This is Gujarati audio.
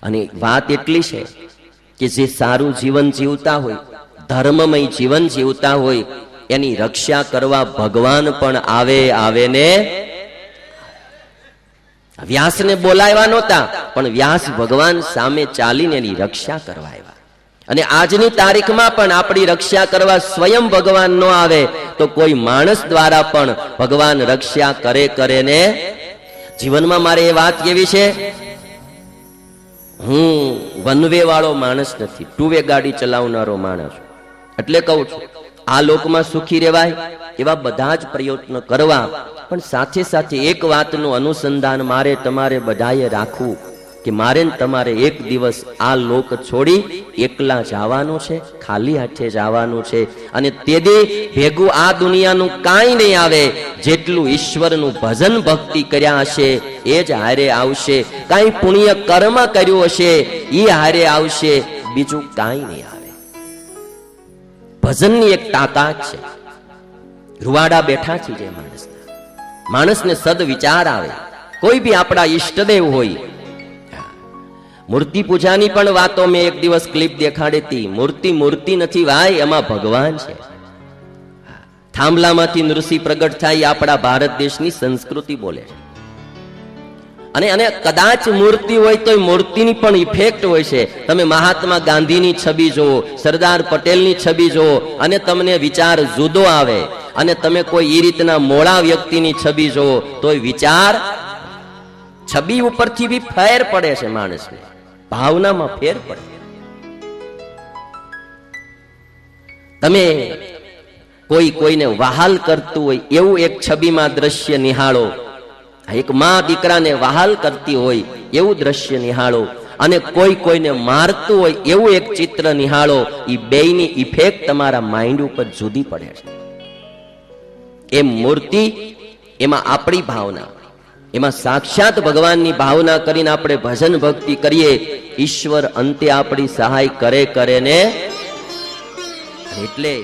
અને વાત એટલી છે કે જે સારું જીવન જીવતા હોય, ધર્મમય જીવન જીવતા હોય, એની રક્ષા કરવા ભગવાન પણ આવે ને. વ્યાસને બોલાવ્યા નહોતા, પણ વ્યાસ ભગવાન સામે ચાલીને એની રક્ષા કરવા આવ્યા. અને આજની તારીખમાં પણ આપણી રક્ષા કરવા સ્વયં ભગવાન ન આવે તો કોઈ માણસ દ્વારા પણ ભગવાન રક્ષા કરે ને. જીવનમાં મારે એ વાત કેવી છે, હું વન વે વાળો માણસ નથી, ટુ વે ગાડી ચલાવનારો માણસ. એટલે કહું છું, આ લોકમાં સુખી રહેવાય એવા બધા જ પ્રયત્ન કરવા, પણ સાથે સાથે એક વાતનું અનુસંધાન મારે તમારે બધાએ રાખવું કે મારે તમારે એક દિવસ આ લોક છોડી એકલા જવાનું છે, ખાલી હાથે જવાનું છે. અને તેથી ભેગું આ દુનિયાનું કાંઈ નહીં આવે. જેટલું ઈશ્વરનું ભજન ભક્તિ કર્યા હશે એ જ હારે આવશે. કાંઈ પુણ્ય કર્મ કર્યું હશે એ હારે આવશે, બીજું કાંઈ નહીં આવે. ભજનની એક તાકાત છે. રૂવાડા બેઠા છે જે માણસને સદ વિચાર આવે. કોઈ બી આપણા ઈષ્ટદેવ હોય, મૂર્તિ પૂજાની પણ વાતો મેં એક દિવસ ક્લિપ દેખાડી હતી. મૂર્તિ નથી ભાઈ, એમાં ભગવાન છે. થાંભલામાંથી નૃસિંહ પ્રગટ થાય આપણા ભારત દેશની સંસ્કૃતિ બોલે છે. અને કદાચ મૂર્તિ હોય તો મૂર્તિની પણ ઇફેક્ટ હોય છે. તમે મહાત્મા ગાંધીની છબી જુઓ, સરદાર પટેલની છબી જુઓ, અને તમને વિચાર જુદો આવે. અને તમે કોઈ એ રીતના મોળા વ્યક્તિની છબી જુઓ તો વિચાર, છબી ઉપરથી બી ફેર પડે છે, માણસને ભાવનામાં ફેર પડે. તમે કોઈને વહાલ કરતું હોય એવું એક છબીમાં દ્રશ્ય નિહાળો, એક માં દીકરાને વહાલ કરતી હોય એવું દ્રશ્ય નિહાળો, અને કોઈને મારતું હોય એવું એક ચિત્ર નિહાળો. એ બેયની ઇફેક્ટ તમારા માઇન્ડ ઉપર જુદી પડે છે. એમ મૂર્તિ, એમાં આપણી ભાવના, એમાં સાક્ષાત ભગવાનની ભાવના કરીને આપણે ભજન ભક્તિ કરીએ, ઈશ્વર અંતે આપણી સહાય કરે ને. એટલે